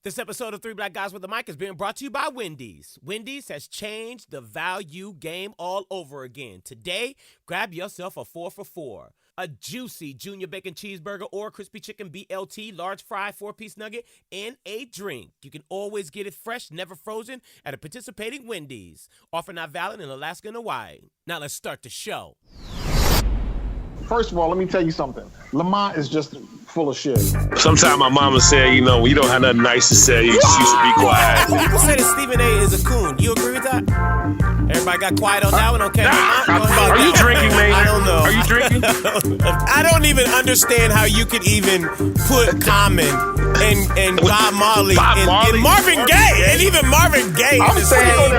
This episode of Three Black Guys with a Mic is being brought to you by Wendy's. Wendy's has changed the value game all over again. Today, grab yourself a 4 for $4. A juicy junior bacon cheeseburger or crispy chicken BLT, large fry, 4-piece nugget, and a drink. You can always get it fresh, never frozen, at a participating Wendy's. Offer not valid in Alaska and Hawaii. Now let's start the show. First of all, let me tell you something. Lamont is just full of shit. Sometimes my mama said, when you don't have nothing nice to say, you should be quiet. People say that Stephen A. is a coon. You agree with that? Everybody got quiet on that one? Okay. Are you drinking, man? I don't know. Are you drinking? I don't even understand how you could even put Common and Bob Marley and Marvin Gaye. And even Marvin Gaye. I'm saying,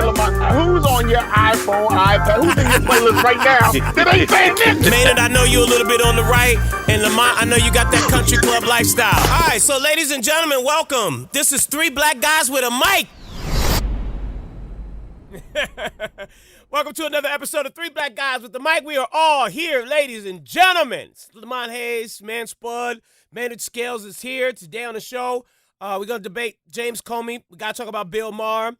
who's on your iPhone, iPad? Who's in your playlist right now? That ain't saying this. Maynard, I know you a little bit on the right. And Lamont, I know you got that country club lifestyle. All right, so ladies and gentlemen, welcome. This is Three Black Guys with a Mic. Welcome to another episode of Three Black Guys with the Mic. We are all here, ladies and gentlemen. Lamont Hayes, Man Spud, Maynard Scales is here today on the show. We're going to debate James Comey. We got to talk about Bill Maher.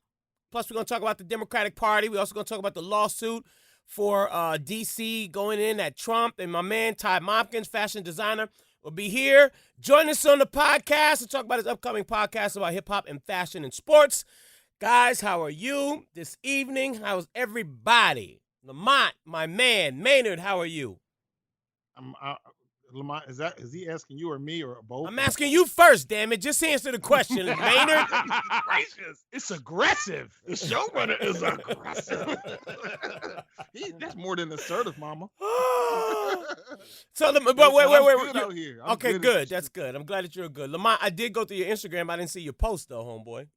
Plus, we're going to talk about the Democratic Party. We're also going to talk about the lawsuit for D.C. going in at Trump. And my man, Ty Mopkins, fashion designer, will be here. Join us on the podcast to talk about his upcoming podcast about hip-hop and fashion and sports. Guys, how are you this evening? How's everybody? Lamont, my man. Maynard, how are you? Lamont, is he asking you or me or both? I'm asking you first, damn it. Just answer the question, Maynard. Gracious. It's aggressive. The showrunner is aggressive. That's more than assertive, mama. So, but wait. Out here. Okay, good. That's good. I'm glad that you're good. Lamont, I did go through your Instagram. I didn't see your post, though, homeboy.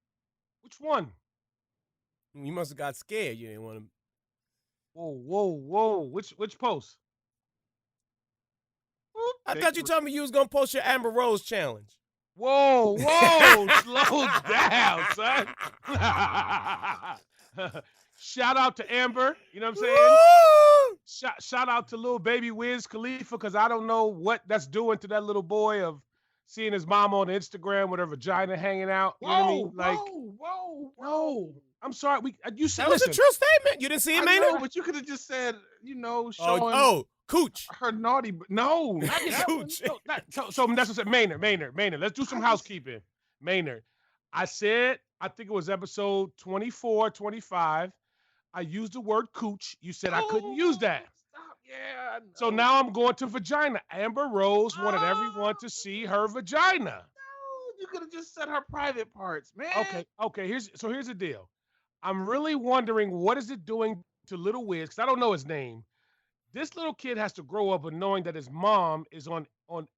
Which one? You must have got scared. You didn't want to. Whoa. Which post? I thought you told me you was going to post your Amber Rose challenge. Whoa. Slow down, son. Shout out to Amber. You know what I'm saying? Shout out to little baby Wiz Khalifa, because I don't know what that's doing to that little boy of seeing his mom on Instagram with her vagina hanging out. You know what I mean? Whoa. I'm sorry. You said that was a true statement. You didn't see it, Maynard? No, but you could have just said, showing cooch. Her naughty. No, not cooch. So that's what I said. Maynard. Let's do some housekeeping. Maynard, I said, I think it was episode 24, 25. I used the word cooch. You said I couldn't use that. Stop. Yeah. So now I'm going to vagina. Amber Rose wanted everyone to see her vagina. No, you could have just said her private parts, man. Okay. Here's the deal. I'm really wondering, what is it doing to little Wiz? Because I don't know his name. This little kid has to grow up with knowing that his mom is on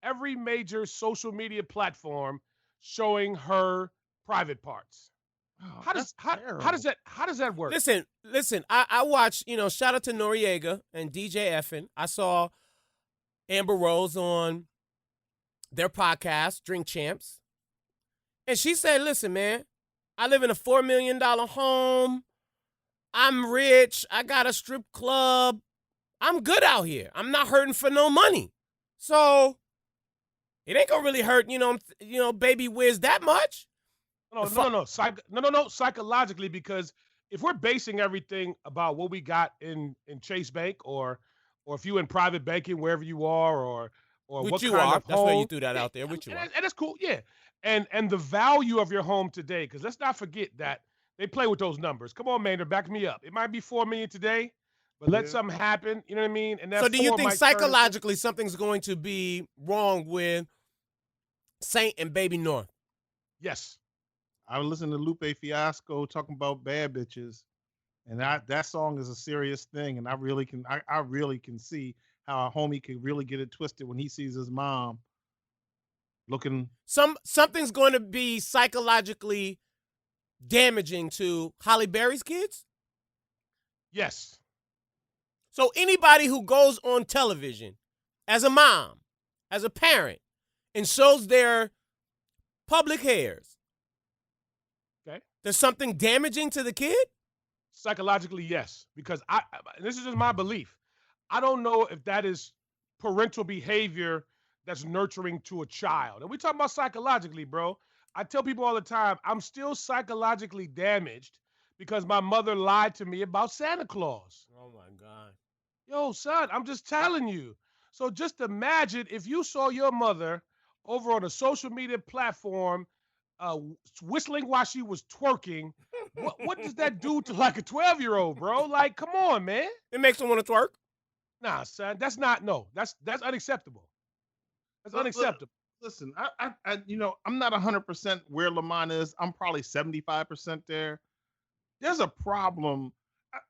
every major social media platform showing her private parts. How does that work? Listen. I watched, shout out to Noriega and DJ Effin. I saw Amber Rose on their podcast, Drink Champs. And she said, listen, man, I live in a $4 million home. I'm rich. I got a strip club. I'm good out here. I'm not hurting for no money. So it ain't gonna really hurt, baby Wiz that much. No. Psychologically, because if we're basing everything about what we got in Chase Bank or if you in private banking, wherever you are, or which what you kind are, of that's home, where you threw that out there. Which you are, and that's cool, yeah. And the value of your home today, because let's not forget that they play with those numbers. Come on, Maynard, back me up. It might be $4 million today, but let something happen. You know what I mean? And so, do you think psychologically something's going to be wrong with Saint and Baby North? Yes. I was listening to Lupe Fiasco talking about bad bitches, and that song is a serious thing. And I really can see how a homie could really get it twisted when he sees his mom looking. Something's going to be psychologically damaging to Halle Berry's kids? Yes. So anybody who goes on television as a mom, as a parent, and shows their public hairs, okay, there's something damaging to the kid? Psychologically, yes. Because this is just my belief. I don't know if that is parental behavior that's nurturing to a child. And we talking about psychologically, bro. I tell people all the time, I'm still psychologically damaged because my mother lied to me about Santa Claus. Oh my God. Yo, son, I'm just telling you. So just imagine if you saw your mother over on a social media platform whistling while she was twerking. What does that do to like a 12-year-old, bro? Like, come on, man. It makes them want to twerk. Nah, son, that's not no. That's unacceptable. That's unacceptable. Listen, I'm not 100% where Lamont is. I'm probably 75% there. There's a problem.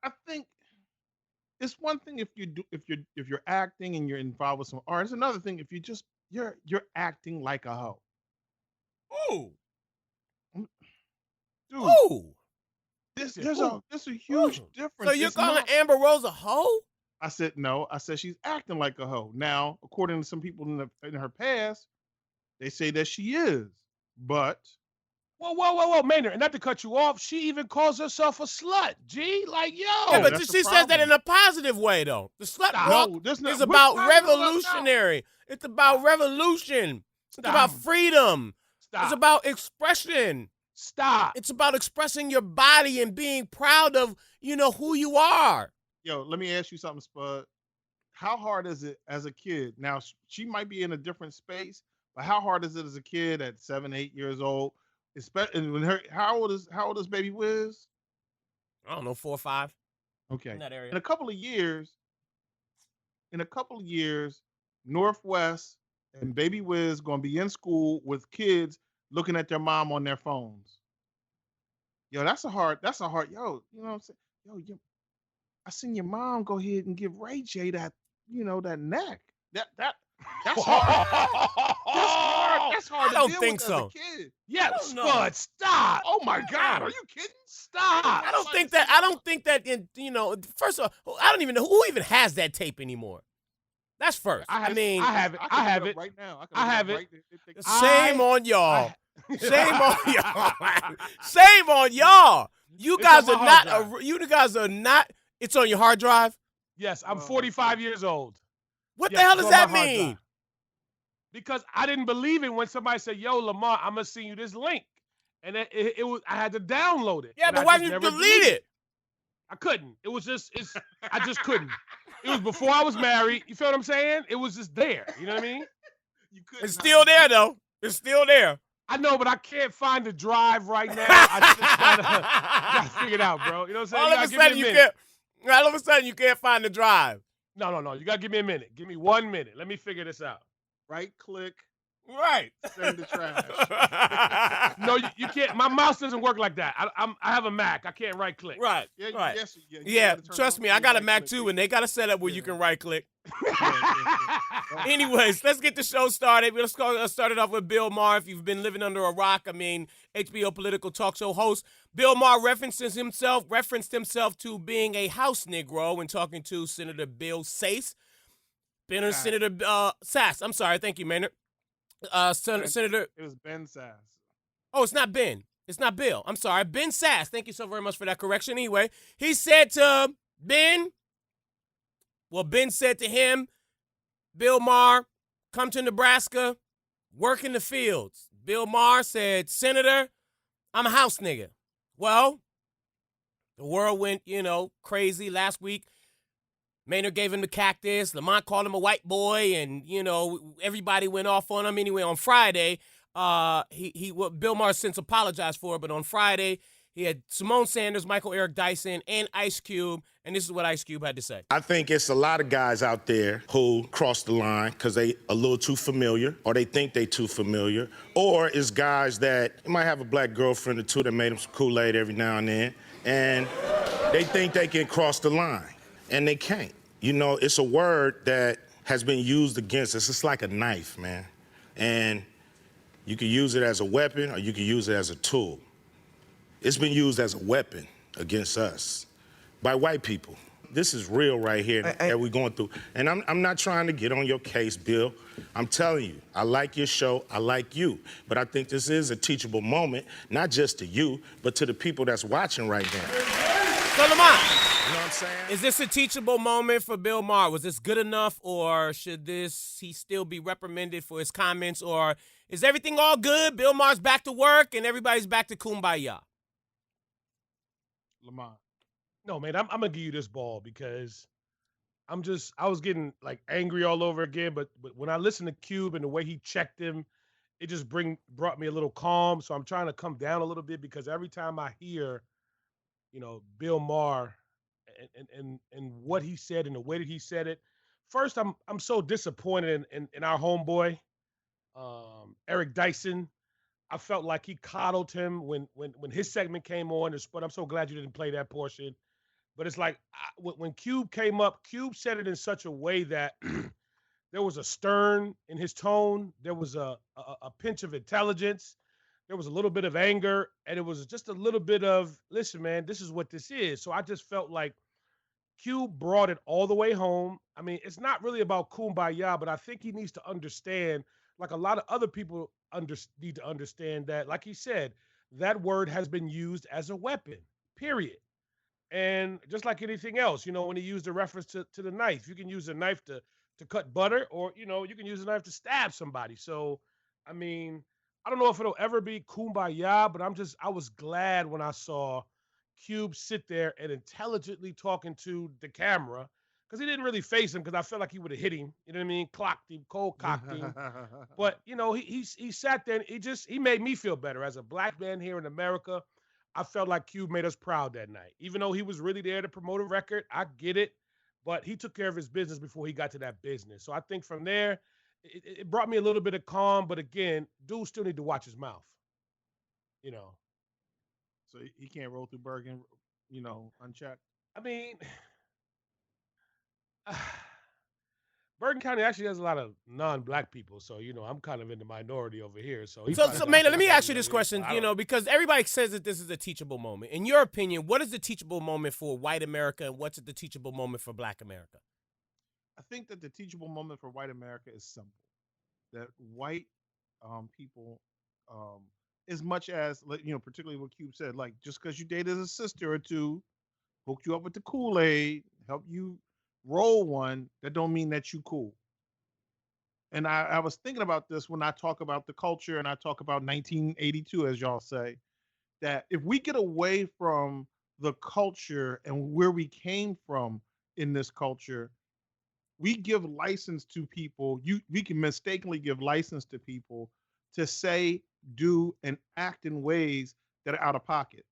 I think it's one thing if you're acting and you're involved with some art. It's another thing if you're acting like a hoe. Ooh. Dude, Ooh. there's a huge difference. So you're calling Amber Rose a hoe? I said no. I said she's acting like a hoe. Now, according to some people in her past, they say that she is. But whoa, Maynard, and not to cut you off, she even calls herself a slut. G, like, yo. Yeah, but she says that in a positive way, though. The slut walk is about revolutionary. It's about revolution. It's about freedom. It's about expression. Stop. It's about expressing your body and being proud of, who you are. Yo, let me ask you something, Spud. How hard is it as a kid? Now, she might be in a different space, but how hard is it as a kid at 7, 8 years old? Especially when how old is Baby Wiz? I don't know, 4 or 5. Okay. In that area. In a couple of years, Northwest and Baby Wiz gonna be in school with kids looking at their mom on their phones. Yo, that's a hard, yo, you know what I'm saying? Yo, I seen your mom go ahead and give Ray J that neck. That's hard. That's hard. I don't think so. As a kid. Yeah, Spud, stop. Oh my God, are you kidding? Stop. I don't think that first of all, I don't even know who even has that tape anymore. That's first. I have it right now. I have it. Shame on y'all. Shame on y'all. Shame on y'all. You guys are not. It's on your hard drive? Yes, I'm 45 years old. What the hell does that mean? Because I didn't believe it when somebody said, "Yo, Lamar, I'm gonna send you this link," and it was I had to download it. Yeah, but why didn't you delete it? I couldn't. I just couldn't. It was before I was married. You feel what I'm saying? It was just there. You know what I mean? It's still there though. It's still there. I know, but I can't find the drive right now. I just gotta figure it out, bro. You know what I'm saying? All of a sudden you can't find the drive. No. You gotta give me a minute. Give me 1 minute. Let me figure this out. Right click. Right. Send the trash. No, you can't. My mouse doesn't work like that. I have a Mac. I can't right click. Right. Yeah, right. Yeah, Trust me, I got a Mac too, and they got a setup where you can right click. Anyways, let's get the show started. Let's start it off with Bill Maher. If you've been living under a rock, HBO political talk show host. Bill Maher referenced himself to being a house Negro when talking to Senator Bill Sass. Senator Sass. I'm sorry. Thank you, Maynard. Senator. It was Ben Sass. Oh, it's not Ben. It's not Bill. I'm sorry. Ben Sass. Thank you so very much for that correction. Anyway, he said to Ben said to him, Bill Maher, come to Nebraska, work in the fields. Bill Maher said, Senator, I'm a house nigga. Well, the world went, crazy last week. Maynard gave him the cactus. Lamont called him a white boy, and everybody went off on him. Anyway, on Friday, Bill Maher since apologized for it, but on Friday he had Simone Sanders, Michael Eric Dyson, and Ice Cube, and this is what Ice Cube had to say. I think it's a lot of guys out there who cross the line because they a little too familiar, or they think they too familiar, or it's guys that might have a black girlfriend or two that made them some Kool-Aid every now and then, and they think they can cross the line. And they can't. It's a word that has been used against us. It's like a knife, man. And you can use it as a weapon or you can use it as a tool. It's been used as a weapon against us by white people. This is real right here that we're going through. And I'm not trying to get on your case, Bill. I'm telling you, I like your show, I like you. But I think this is a teachable moment, not just to you, but to the people that's watching right now. So, Lamont, You know what I'm saying? Is this a teachable moment for Bill Maher? Was this good enough, or should he still be reprimanded for his comments, or is everything all good? Bill Maher's back to work and everybody's back to kumbaya. Lamont. No, man, I'm gonna give you this ball because I was getting like angry all over again. But when I listened to Cube and the way he checked him, it just brought me a little calm. So I'm trying to come down a little bit because every time I hear, Bill Maher and what he said and the way that he said it, first I'm so disappointed in our homeboy, Eric Dyson. I felt like he coddled him when his segment came on. But I'm so glad you didn't play that portion. But it's like when Cube came up, Cube said it in such a way that there was a stern in his tone. There was a pinch of intelligence. There was a little bit of anger, and it was just a little bit of, listen, man, this is what this is. So I just felt like Cube brought it all the way home. I mean, it's not really about kumbaya, but I think he needs to understand, like a lot of other people need to understand that, like he said, that word has been used as a weapon, period. And just like anything else, when he used the reference to the knife, you can use a knife to cut butter, or you can use a knife to stab somebody. So, I mean, I don't know if it'll ever be kumbaya, but I was glad when I saw Cube sit there and intelligently talking to the camera, because he didn't really face him, because I felt like he would have hit him. You know what I mean? Clocked him, cold cocked him. But he sat there and he made me feel better as a black man here in America. I felt like Cube made us proud that night. Even though he was really there to promote a record, I get it. But he took care of his business before he got to that business. So I think from there, it brought me a little bit of calm. But again, dude still need to watch his mouth. So he can't roll through Bergen, unchecked. I mean, Bergen County actually has a lot of non-black people. So, I'm kind of in the minority over here. So, Maynard, let me ask you this question, because everybody says that this is a teachable moment. In your opinion, what is the teachable moment for white America, and what's the teachable moment for black America? I think that the teachable moment for white America is simple. That white people, as much as, particularly what Cube said, like, just because you dated a sister or two, hooked you up with the Kool-Aid, helped you roll one, that don't mean that you cool. And I was thinking about this when I talk about the culture and I talk about 1982, as y'all say, that if we get away from the culture and where we came from in this culture, we give license to people. We can mistakenly give license to people to say, do, and act in ways that are out of pocket.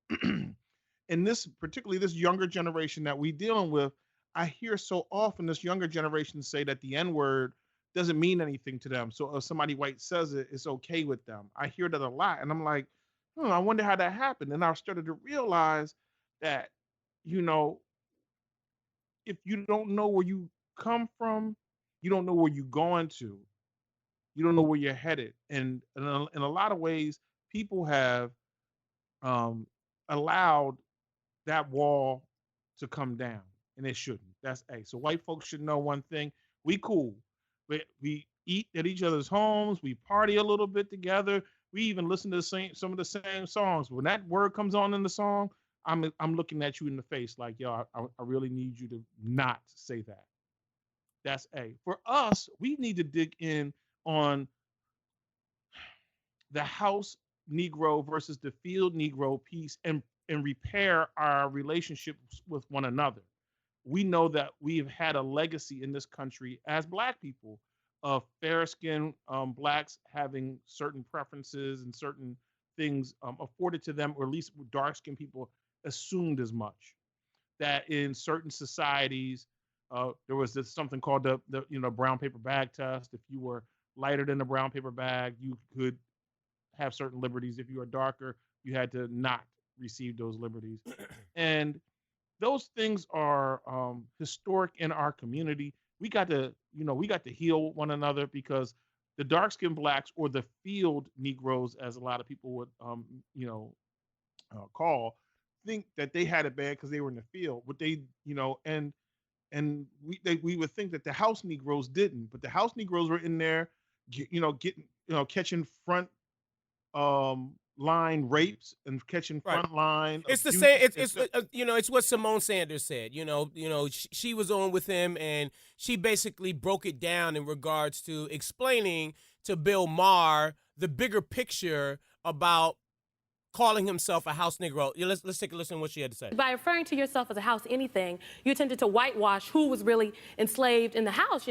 And particularly this younger generation that we're dealing with, I hear so often this younger generation say that the N-word doesn't mean anything to them. So if somebody white says it, it's okay with them. I hear that a lot. And I'm like, I wonder how that happened. And I started to realize that, if you don't know where you come from, you don't know where you're going to. You don't know where you're headed. And in a lot of ways, people have allowed that wall to come down, and it shouldn't. That's A. So white folks should know one thing: we cool. We eat at each other's homes. We party a little bit together. We even listen to some of the same songs. When that word comes on in the song, I'm looking at you in the face like, yo, I really need you to not say that. That's A. For us, we need to dig in on the house Negro versus the field Negro piece and repair our relationships with one another. We know that we've had a legacy in this country as black people of fair-skinned blacks having certain preferences and certain things afforded to them, or at least dark-skinned people assumed as much. That in certain societies, there was something called the brown paper bag test. If you were lighter than the brown paper bag, you could have certain liberties. If you were darker, you had to not receive those liberties. And those things are historic in our community. We got to heal one another, because the dark-skinned blacks, or the field Negroes, as a lot of people would, call, think that they had it bad because they were in the field. But they, and we would think that the house Negroes didn't. But the house Negroes were in there, catching front line rapes and catching Right. front line It's the abuse. same. It's what Simone Sanders said. She was on with him, and she basically broke it down in regards to explaining to Bill Maher the bigger picture about calling himself a house Negro. Let's take a listen to what she had to say. By referring to yourself as a house anything, you attempted to whitewash who was really enslaved in the house.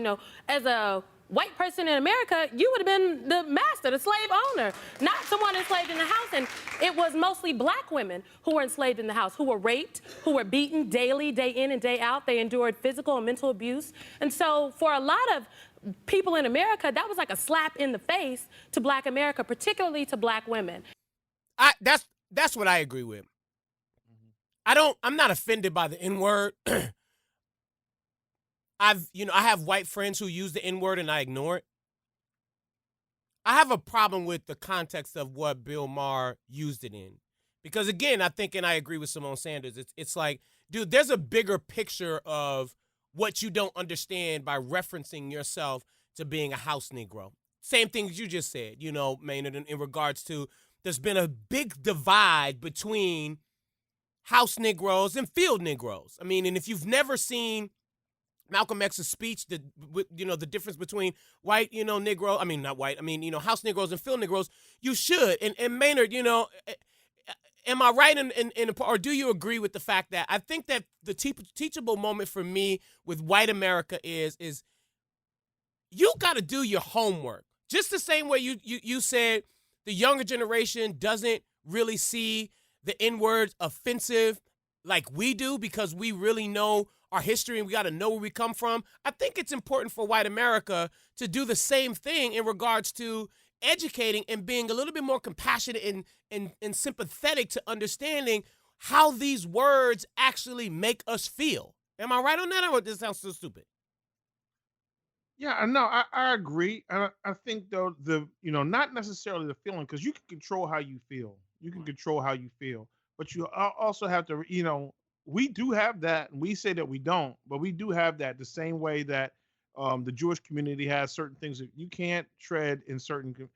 As a white person in America, you would have been the master, the slave owner, not someone enslaved in the house. And it was mostly black women who were enslaved in the house, who were raped, who were beaten daily, day in and day out. They endured physical and mental abuse. And so for a lot of people in America, that was like a slap in the face to black America, particularly to black women. That's what I agree with. I'm not offended by the N-word. I have white friends who use the N-word and I ignore it. I have a problem with the context of what Bill Maher used it in. Because again, I think, and I agree with Simone Sanders, it's like, dude, there's a bigger picture of what you don't understand by referencing yourself to being a house Negro. Same things you just said, Maynard, in regards to there's been a big divide between house Negroes and field Negroes. I mean, and if you've never seen Malcolm X's speech, the difference between white, Negro, I mean, not white, I mean, house Negroes and field Negroes, you should. And Maynard, am I right or do you agree with the fact that I think that the teachable moment for me with white America is you got to do your homework. Just the same way you said the younger generation doesn't really see the N-word offensive like we do because we really know our history and we got to know where we come from. I think it's important for white America to do the same thing in regards to educating and being a little bit more compassionate and sympathetic to understanding how these words actually make us feel. Am I right on that, or this sounds so stupid? Yeah, no, I agree. I think though not necessarily the feeling, because you can control how you feel. You can control how you feel, but you also have to, we do have that, and we say that we don't, but we do have that the same way that the Jewish community has certain things that you can't tread in certain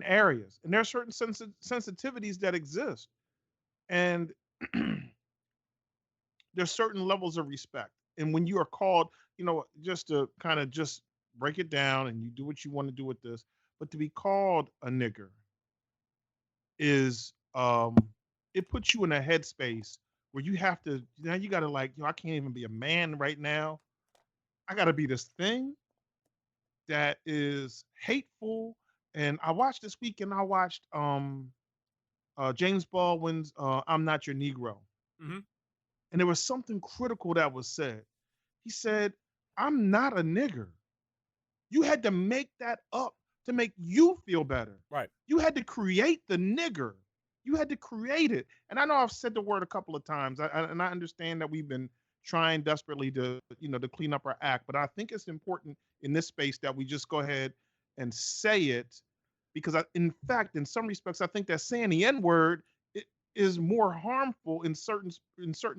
areas, and there are certain sensitivities that exist, and there's certain levels of respect, and when you are called, just to kind of just break it down, and you do what you want to do with this, but to be called a nigger is it puts you in a headspace where you have to, now you got to I can't even be a man right now. I got to be this thing that is hateful. And I watched this weekend, James Baldwin's I'm Not Your Negro. Mm-hmm. And there was something critical that was said. He said, I'm not a nigger. You had to make that up to make you feel better. Right. You had to create the nigger. You had to create it. And I know I've said the word a couple of times, and I understand that we've been trying desperately to clean up our act, but I think it's important in this space that we just go ahead and say it, because in fact, in some respects, I think that saying the N-word is more harmful in certain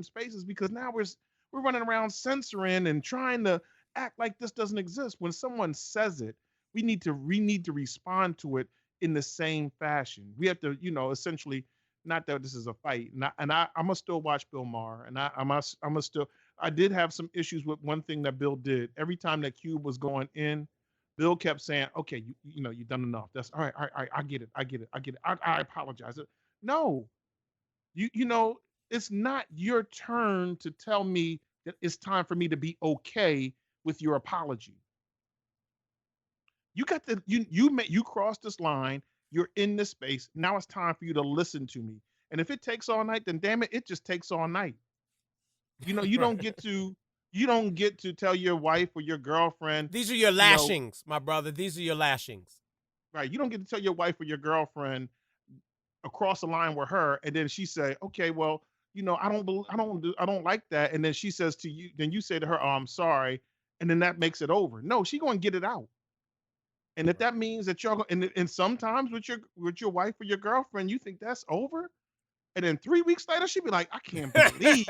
spaces, because now we're running around censoring and trying to act like this doesn't exist. When someone says it, we need to respond to it in the same fashion. We have to, essentially, not that this is a fight. I'm gonna still watch Bill Maher, and I did have some issues with one thing that Bill did. Every time that Cube was going in, Bill kept saying, "Okay, you've done enough. That's all right. I get it. I apologize." No, it's not your turn to tell me that it's time for me to be okay with your apology. You got you crossed this line. You're in this space. Now it's time for you to listen to me. And if it takes all night, then damn it, it just takes all night. You don't get to tell your wife or your girlfriend. These are your lashings, my brother. These are your lashings. Right. You don't get to tell your wife or your girlfriend across the line with her, and then she say, "Okay, well, I don't like that." And then she says to you, then you say to her, "Oh, I'm sorry," and then that makes it over. No, she's going to get it out. And if that means that y'all, and sometimes with your wife or your girlfriend, you think that's over, and then 3 weeks later, she'd be like, "I can't believe."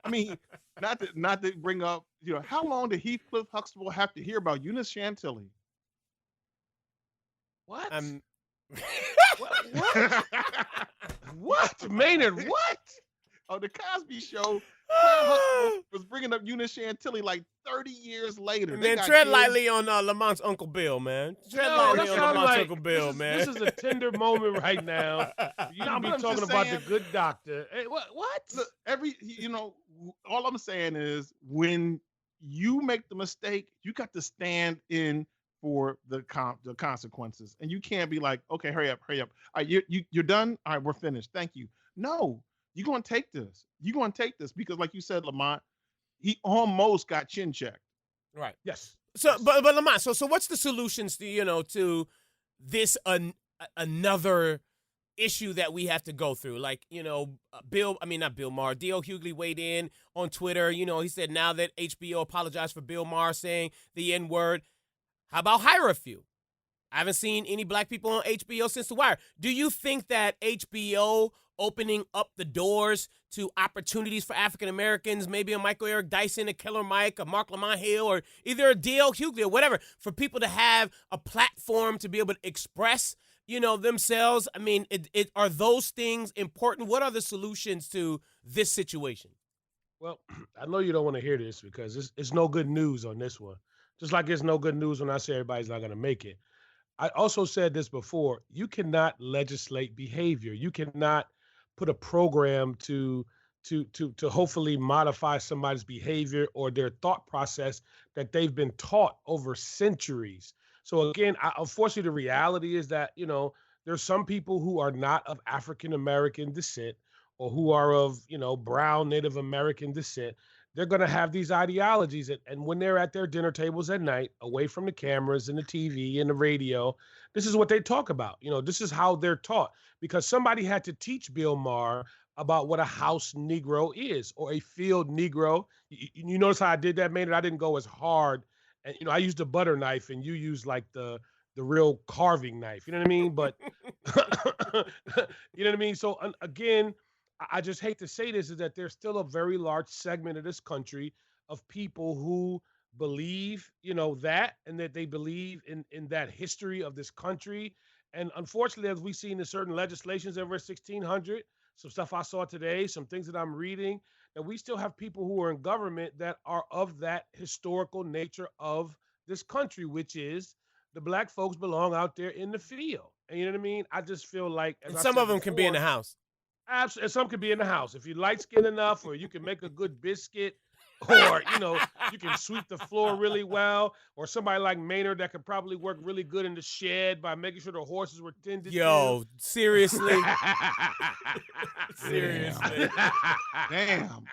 I mean, not to bring up, how long did Heathcliff Huxtable have to hear about Eunice Chantilly? What? What? What? Maynard, what? Oh, the Cosby Show. Claire Huxtable was bringing up Eunice Chantilly like 30 years later. They Man, got tread kids. lightly on Lamont's Uncle Bill, man. Tread No, lightly that's on what I'm Lamont's like. Uncle Bill, man. This is a tender moment right now. You No, can be but I'm talking just about the saying- good doctor. Hey, what? Look, all I'm saying is when you make the mistake, you got to stand in for the consequences, and you can't be like, okay, hurry up. All right, you're done. All right, we're finished. Thank you. No, you're gonna take this. You're gonna take this because, like you said, Lamont, he almost got chin checked. Right. Yes. So, but Lamont, so what's the solutions to this another issue that we have to go through? Like, not Bill Maher, D.L. Hughley weighed in on Twitter. He said now that HBO apologized for Bill Maher saying the N-word, how about hire a few? I haven't seen any black people on HBO since The Wire. Do you think that HBO opening up the doors to opportunities for African Americans, maybe a Michael Eric Dyson, a Killer Mike, a Mark Lamont Hill, or either a D.L. Hughley or whatever, for people to have a platform to be able to express, themselves? I mean, are those things important? What are the solutions to this situation? Well, I know you don't want to hear this because it's no good news on this one. Just like it's no good news when I say everybody's not going to make it. I also said this before. You cannot legislate behavior. You cannot put a program to hopefully modify somebody's behavior or their thought process that they've been taught over centuries. So again, unfortunately, the reality is that, there's some people who are not of African American descent or who are of, brown Native American descent. They're going to have these ideologies. And when they're at their dinner tables at night, away from the cameras and the TV and the radio, this is what they talk about. This is how they're taught, because somebody had to teach Bill Maher about what a house Negro is or a field Negro. You notice how I did that, Maynard? I didn't go as hard. And, I used a butter knife and you used like the real carving knife. You know what I mean? But, you know what I mean? So again, I just hate to say this, is that there's still a very large segment of this country of people who believe, that, and that they believe in that history of this country. And unfortunately, as we've seen in certain legislations over 1600, some stuff I saw today, some things that I'm reading, that we still have people who are in government that are of that historical nature of this country, which is the black folks belong out there in the field. And you know what I mean? I just feel like, and some of them can be in the house. Absolutely. And some could be in the house. If you're light skinned enough, or you can make a good biscuit, or, you can sweep the floor really well, or somebody like Maynard that could probably work really good in the shed by making sure the horses were tended Yo, to. seriously? Seriously. Damn.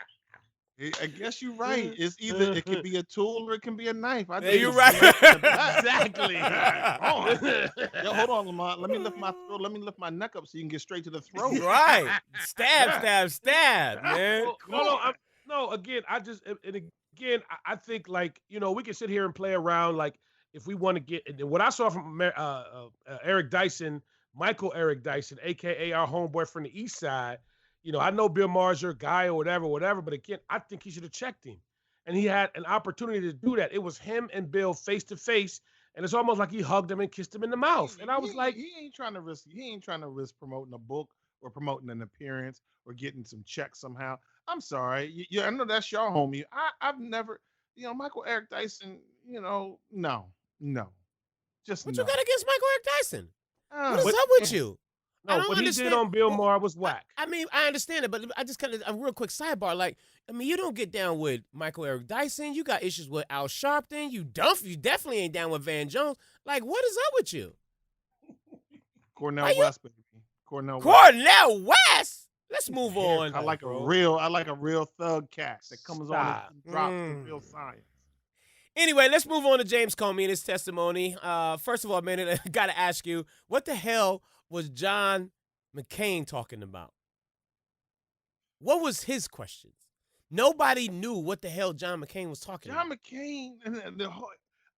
I guess you're right. It's either it can be a tool or it can be a knife. You're right. Exactly. Yo, hold on, Lamont. Let me lift my throat. Let me lift my neck up so you can get straight to the throat. Right. Stab, man. No, again, I think, like, we can sit here and play around, like, if we want to get, and what I saw from Eric Dyson, Michael Eric Dyson, a.k.a. our homeboy from the East Side, I know Bill Maher's your guy or whatever, but again, I think he should have checked him. And he had an opportunity to do that. It was him and Bill face to face, and it's almost like he hugged him and kissed him in the mouth. And I was like, he ain't trying to risk promoting a book or promoting an appearance or getting some checks somehow. I'm sorry. I know that's your homie. I've never, Michael Eric Dyson, no. Just what no. you got against Michael Eric Dyson? What is But- up with you? I no, don't what understand. he did on Bill Maher was whack. I mean, I understand it, but I just kind of a real quick sidebar. Like, I mean, you don't get down with Michael Eric Dyson. You got issues with Al Sharpton. You definitely ain't down with Van Jones. Like, what is up with you? Cornell Why you- West, baby. Cornell West. Cornell West. Let's move on. I like a real thug cat that comes Stop. on and drops the real science. Anyway, let's move on to James Comey and his testimony. First of all, man, I got to ask you, what the hell was John McCain talking about? What was his questions? Nobody knew what the hell John McCain was talking John about. McCain and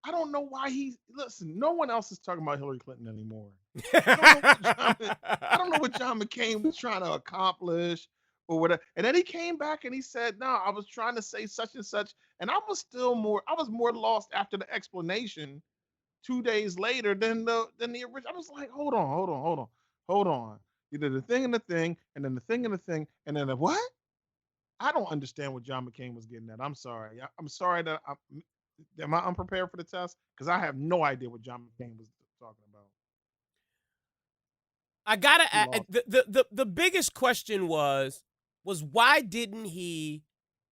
I don't know why listen, no one else is talking about Hillary Clinton anymore. I don't know what John McCain was trying to accomplish or whatever. And then he came back and he said, no, I was trying to say such and such. And I was more lost after the explanation 2 days later than the original. I was like, hold on. You did the thing and the thing, and then the thing and the thing, and then the what? I don't understand what John McCain was getting at. I'm sorry. I'm sorry that am I unprepared for the test? Because I have no idea what John McCain was talking about. I gotta the biggest question was why didn't he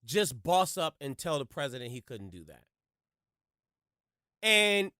just boss up and tell the president he couldn't do that? And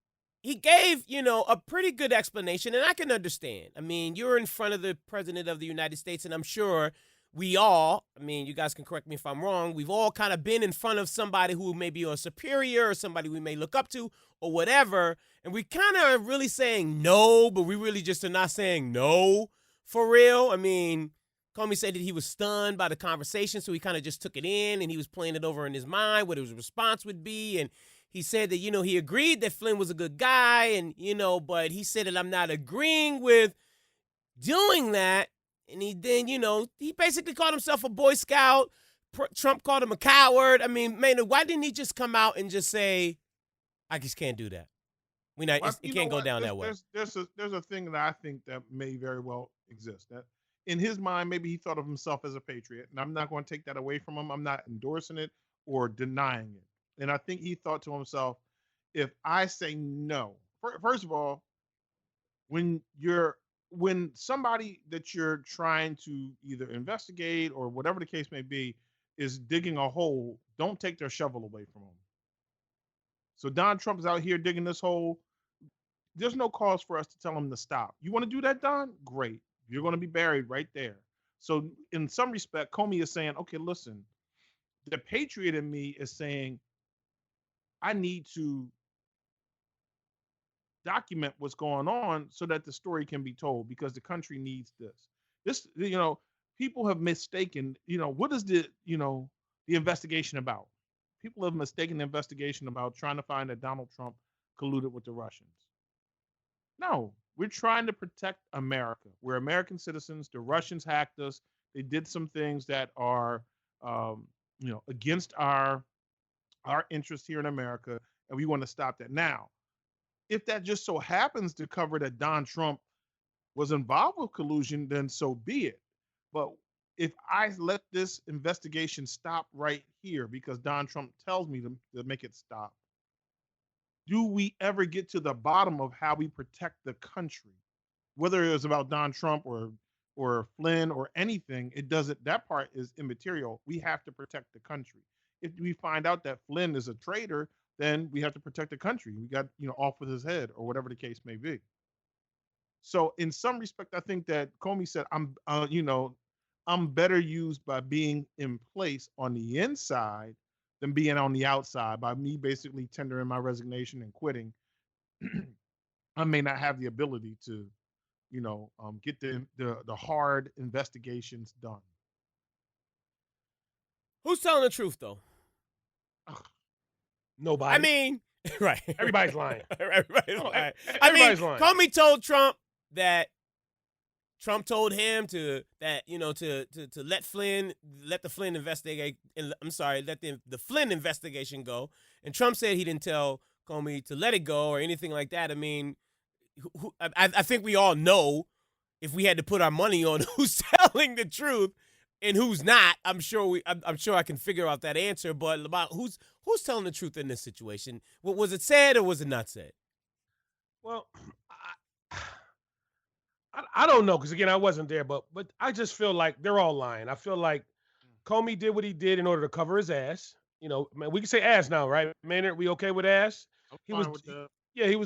he gave, a pretty good explanation, and I can understand. I mean, you're in front of the president of the United States, and I'm sure we all, you guys can correct me if I'm wrong, we've all kind of been in front of somebody who may be a superior or somebody we may look up to or whatever, and we kind of are really saying no, but we really just are not saying no for real. I mean, Comey said that he was stunned by the conversation, so he kind of just took it in, and he was playing it over in his mind, what his response would be, and he said that, he agreed that Flynn was a good guy, and, but he said that I'm not agreeing with doing that. And he then, he basically called himself a Boy Scout. Trump called him a coward. I mean, Maynard, why didn't he just come out and just say, I just can't do that? It can't go down that way. There's a thing that I think that may very well exist. That in his mind, maybe he thought of himself as a patriot. And I'm not going to take that away from him. I'm not endorsing it or denying it. And I think he thought to himself, if I say no, first of all, when somebody that you're trying to either investigate or whatever the case may be is digging a hole, don't take their shovel away from them. So Don Trump is out here digging this hole. There's no cause for us to tell him to stop. You want to do that, Don? Great. You're going to be buried right there. So in some respect, Comey is saying, okay, listen, the patriot in me is saying, I need to document what's going on so that the story can be told because the country needs this. This, people have mistaken, what is the investigation about? People have mistaken the investigation about trying to find that Donald Trump colluded with the Russians. No, we're trying to protect America. We're American citizens. The Russians hacked us. They did some things that are, against our interest here in America, and we want to stop that. Now, if that just so happens to cover that Don Trump was involved with collusion, then so be it. But if I let this investigation stop right here because Don Trump tells me to make it stop, do we ever get to the bottom of how we protect the country? Whether it was about Don Trump or Flynn or anything, that part is immaterial. We have to protect the country. If we find out that Flynn is a traitor, then we have to protect the country. We got, off with his head or whatever the case may be. So in some respect, I think that Comey said, I'm better used by being in place on the inside than being on the outside. By me basically tendering my resignation and quitting, I may not have the ability to, get the hard investigations done. Who's telling the truth, though? Nobody. Right. Everybody's lying. Everybody's lying. Everybody's lying. Comey told Trump that Trump told him to let the Flynn investigation go, and Trump said he didn't tell Comey to let it go or anything like that. I think we all know if we had to put our money on who's telling the truth and who's not. I'm sure I can figure out that answer. But about who's telling the truth in this situation? Was it said or was it not said? Well, I don't know because again I wasn't there, but I just feel like they're all lying. I feel like Comey did what he did in order to cover his ass. We can say ass now, right? Maynard, we okay with ass? He was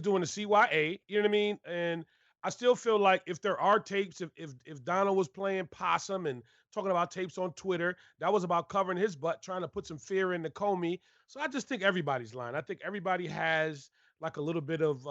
doing the CYA. You know what I mean? And I still feel like if there are tapes, if Donald was playing possum and talking about tapes on Twitter, that was about covering his butt, trying to put some fear into Comey. So I just think everybody's lying. I think everybody has like a little bit of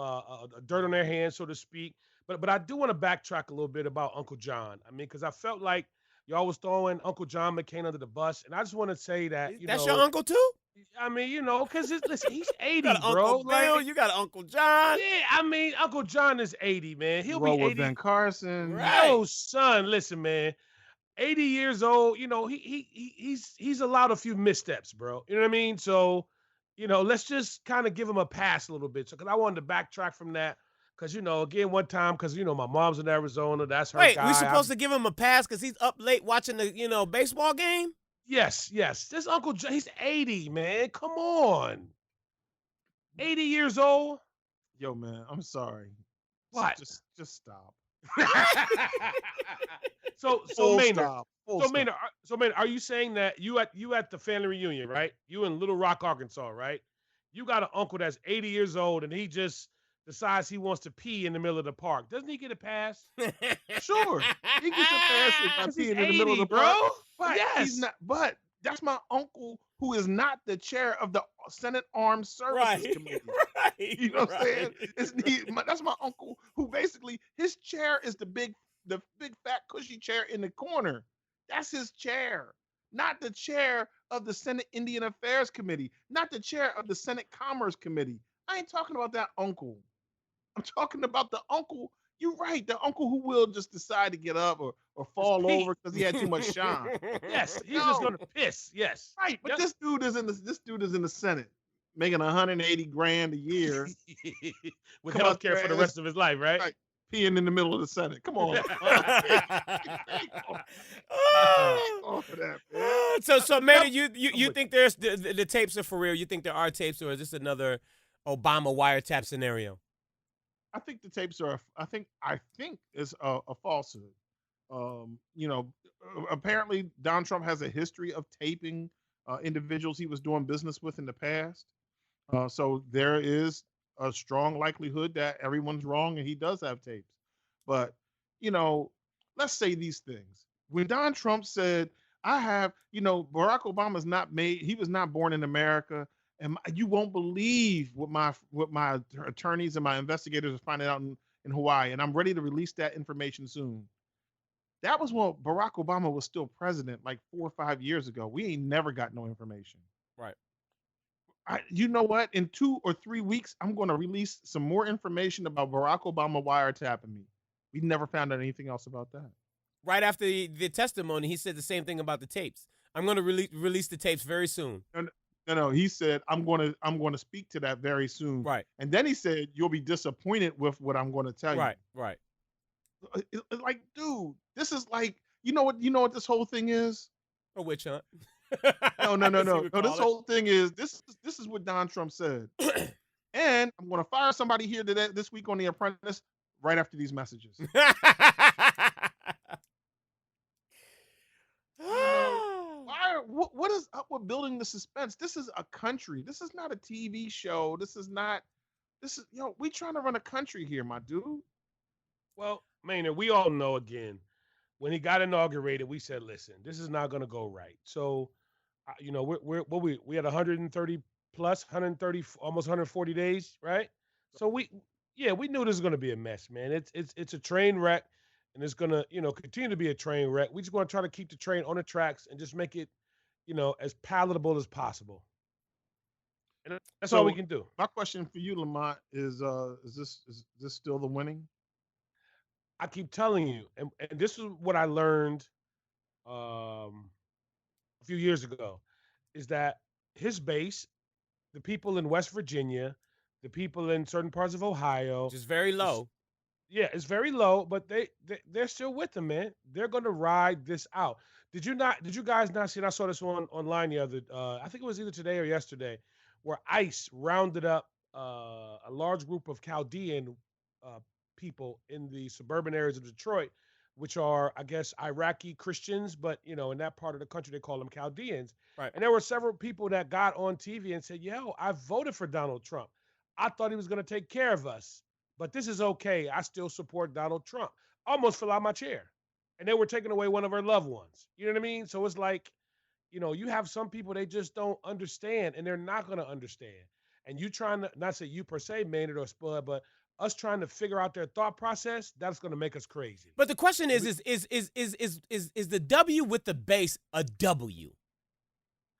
dirt on their hands, so to speak. But I do want to backtrack a little bit about Uncle John. Because I felt like y'all was throwing Uncle John McCain under the bus, and I just want to say that that's your uncle too. Because listen, he's 80, you got bro. Uncle Bill, you got Uncle John. Yeah, Uncle John is 80, man. He'll be 80. Ben Carson. Right. Yo, son, listen, man. 80 years old, he's allowed a few missteps, bro. You know what I mean? So let's just kind of give him a pass a little bit. So, because I wanted to backtrack from that. Because, again, one time, because, my mom's in Arizona. That's her Wait, guy. we supposed to give him a pass because he's up late watching the baseball game? Yes. This Uncle Joe, he's 80, man. Come on. 80 years old? Yo, man, I'm sorry. What? Just stop. So Full Maynard. stop. Full stop. Maynard, are you saying that you at the family reunion, right? You in Little Rock, Arkansas, right? You got an uncle that's 80 years old and he just decides he wants to pee in the middle of the park. Doesn't he get a pass? Sure, he gets a pass if I'm 'Cause he's peeing in the middle of 80, the park. bro. But Yes. he's not. But that's my uncle who is not the chair of the Senate Armed Services Right. Committee. Right. You know what I'm saying? That's my uncle who basically his chair is the big fat cushy chair in the corner. That's his chair, not the chair of the Senate Indian Affairs Committee, not the chair of the Senate Commerce Committee. I ain't talking about that uncle. I'm talking about the uncle. You're right, the uncle who will just decide to get up or fall pee. over because he had too much shine. Yes, he's just No. gonna piss. Yes. Right, but Yep. this dude is in the Senate, making $180,000 a year, With Come health out care there for the and- rest of his life, right? Right. peeing in the middle of the Senate. Come on. Off of that, man. So Maynard, you think there's the tapes are for real? You think there are tapes, or is this another Obama wiretap scenario? I think the tapes are. I think it's a falsehood. Apparently Donald Trump has a history of taping individuals he was doing business with in the past. So there is a strong likelihood that everyone's wrong and he does have tapes. But let's say these things. When Donald Trump said, "I have," Barack Obama's not made. He was not born in America. And you won't believe what my attorneys and my investigators are finding out in Hawaii, and I'm ready to release that information soon. That was when Barack Obama was still president, like 4 or 5 years ago. We ain't never got no information. Right. You know what? In 2 or 3 weeks, I'm going to release some more information about Barack Obama wiretapping me. We never found out anything else about that. Right after the testimony, he said the same thing about the tapes. I'm going to release the tapes very soon. No. He said, I'm going to speak to that very soon. Right. And then he said, you'll be disappointed with what I'm going to tell you. Right. Like, dude, this is like, you know what this whole thing is? A witch hunt. No. As he would This call it. whole thing is this is what Donald Trump said. And I'm going to fire somebody here this week on The Apprentice right after these messages. What is up with building the suspense? This is a country. This is not a TV show. We trying to run a country here, my dude. Well, Maynard, we all know again, when he got inaugurated, we said, listen, this is not going to go right. So, we had 130 plus, 130, almost 140 days, right? So we knew this was going to be a mess, man. It's a train wreck, and it's going to, continue to be a train wreck. We just want to try to keep the train on the tracks and just make it, as palatable as possible. And that's all we can do. My question for you, Lamont, is this still the winning? I keep telling you, and this is what I learned a few years ago, is that his base, the people in West Virginia, the people in certain parts of Ohio, Just very low. it's very low, but they're still with him, man. They're going to ride this out. Did you guys not see? And I saw this online the other, I think it was either today or yesterday, where ICE rounded up a large group of Chaldean people in the suburban areas of Detroit, which are, I guess, Iraqi Christians, but in that part of the country they call them Chaldeans. Right. And there were several people that got on TV and said, "Yo, I voted for Donald Trump. I thought he was going to take care of us, but this is okay. I still support Donald Trump." Almost fell out my chair, and they were taking away one of our loved ones. You know what I mean? So it's like, you have some people, they just don't understand, and they're not going to understand. And you trying to, not say you per se, Maynard or Spud, but us trying to figure out their thought process, that's going to make us crazy. But the question is the W with the base a W?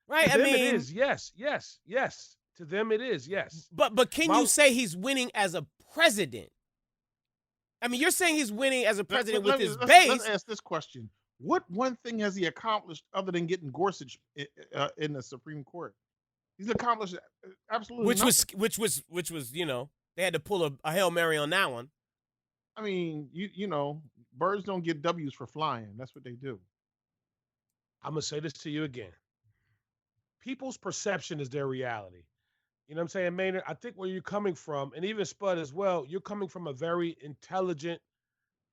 Right? To them it is, yes. To them it is, yes. But can you say he's winning as a president? I mean, you're saying he's winning as a president with his base. Let's ask this question. What one thing has he accomplished other than getting Gorsuch in the Supreme Court? He's accomplished absolutely Which nothing. was they had to pull a Hail Mary on that one. I mean, you know, birds don't get W's for flying. That's what they do. I'm gonna say this to you again. People's perception is their reality. You know what I'm saying, Maynard? I think where you're coming from, and even Spud as well, you're coming from a very intelligent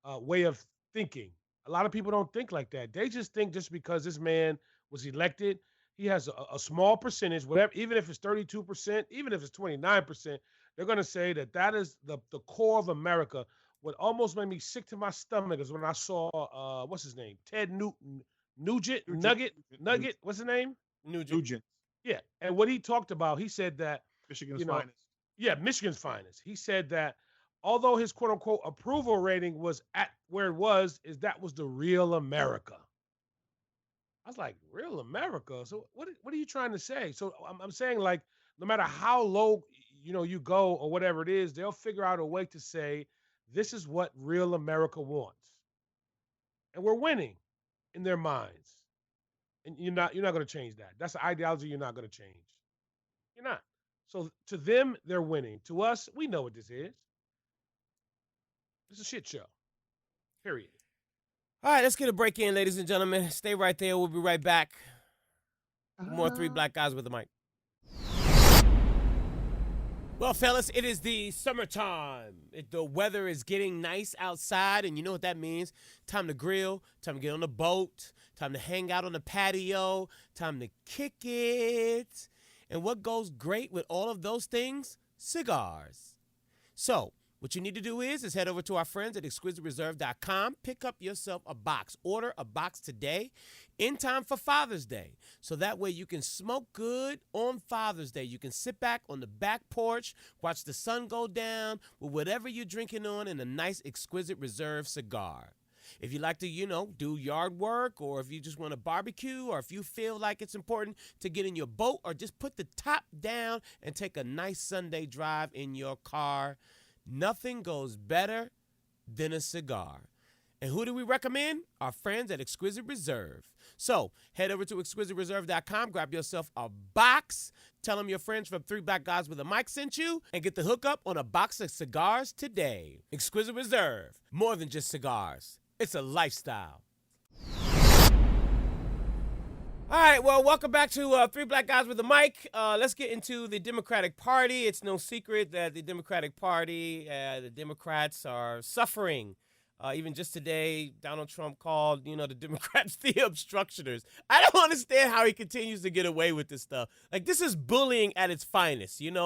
way of thinking. A lot of people don't think like that. They just think just because this man was elected, he has a small percentage, whatever, even if it's 32%, even if it's 29%, they're going to say that that is the core of America. What almost made me sick to my stomach is when I saw, what's his name? Ted Nugget, what's his name? Nugent, Yeah. And what he talked about, he said that, Michigan's you know, finest. yeah, Michigan's finest. He said that although his quote unquote approval rating was at where it was, is that was the real America. I was like, real America? So what are you trying to say? So I'm saying, like, no matter how low, you go or whatever it is, they'll figure out a way to say, this is what real America wants. And we're winning in their minds. And you're not going to change that. That's the ideology you're not going to change. You're not. So to them, they're winning. To us, we know what this is. It's a shit show. Period. All right, let's get a break in, ladies and gentlemen. Stay right there. We'll be right back. More Three Black Guys with the Mic. Well, fellas, it is the summertime. The weather is getting nice outside, and you know what that means. Time to grill, time to get on the boat, time to hang out on the patio, time to kick it. And what goes great with all of those things? Cigars. So, what you need to do is head over to our friends at exquisitereserve.com. Pick up yourself a box. Order a box today in time for Father's Day. So that way you can smoke good on Father's Day. You can sit back on the back porch, watch the sun go down with whatever you're drinking on and a nice Exquisite Reserve cigar. If you like to, do yard work, or if you just want to barbecue, or if you feel like it's important to get in your boat, or just put the top down and take a nice Sunday drive in your car, nothing goes better than a cigar. And who do we recommend? Our friends at Exquisite Reserve. So head over to exquisitereserve.com, grab yourself a box, tell them your friends from Three Black Guys with a Mic sent you, and get the hookup on a box of cigars today. Exquisite Reserve, more than just cigars. It's a lifestyle. All right, well, welcome back to Three Black Guys with a Mic. Let's get into the Democratic Party. It's no secret that the Democratic Party, the Democrats are suffering. Even just today, Donald Trump called, the Democrats the obstructioners. I don't understand how he continues to get away with this stuff. Like, this is bullying at its finest, and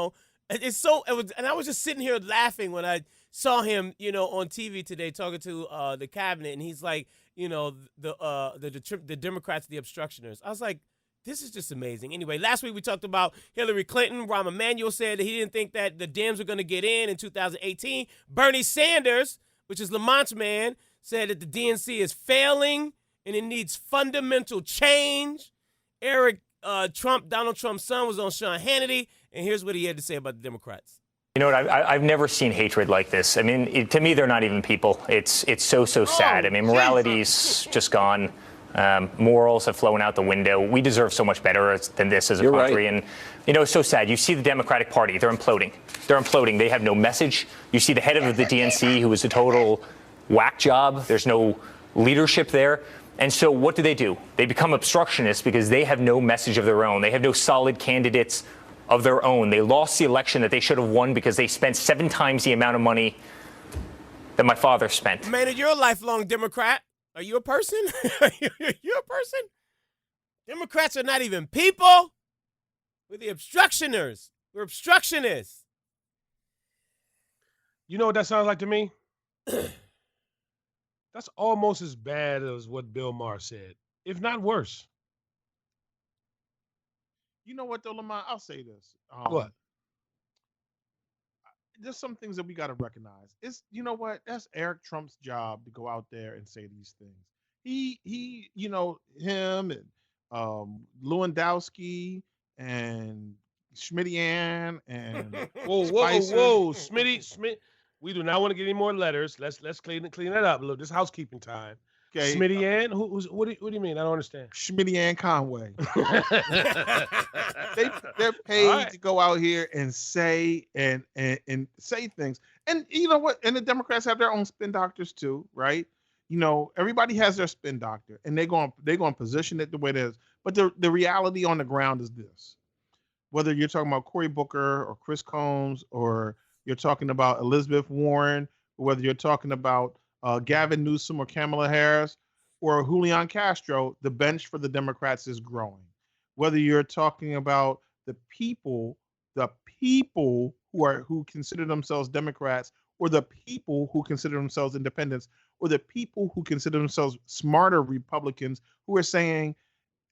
I was just sitting here laughing when I saw him, on TV today talking to the cabinet, and he's like, the Democrats, the obstructioners. I was like, this is just amazing. Anyway, last week we talked about Hillary Clinton. Rahm Emanuel said that he didn't think that the Dems were going to get in 2018. Bernie Sanders, which is Lamont's man, said that the DNC is failing and it needs fundamental change. Donald Trump's son, was on Sean Hannity, and here's what he had to say about the Democrats. You know what? I've never seen hatred like this. I mean, to me, they're not even people. It's so sad. I mean, morality's just gone. Morals have flown out the window. We deserve so much better than this as a country. Right. And, it's so sad. You see the Democratic Party. They're imploding. They have no message. You see the head of the DNC, who is a total whack job. There's no leadership there. And so what do? They become obstructionists because they have no message of their own. They have no solid candidates of their own. They lost the election that they should have won because they spent 7 times the amount of money that my father spent. Man, you're a lifelong Democrat. Are you a person? Are you a person? Democrats are not even people. We're the obstructioners. We're obstructionists. You know what that sounds like to me? That's almost as bad as what Bill Maher said, if not worse. You know what, though, Lamont? I'll say this. What? There's some things that we got to recognize. You know what? That's Eric Trump's job to go out there and say these things. He, him and Lewandowski and Schmittian and whoa, Smitty. We do not want to get any more letters. Let's clean that up a little. This is housekeeping time. Okay. Smitty Ann? What do you mean? I don't understand. Schmitty and Conway. They're All paid right. to go out here and say and say things. And you know what? And the Democrats have their own spin doctors too, right? You know, everybody has their spin doctor, and they're going to position it the way it is. But the reality on the ground is this: whether you're talking about Cory Booker or Chris Combs, or you're talking about Elizabeth Warren, or whether you're talking about Gavin Newsom or Kamala Harris or Julian Castro, the bench for the Democrats is growing. Whether you're talking about the people who consider themselves Democrats, or the people who consider themselves independents, or the people who consider themselves smarter Republicans, who are saying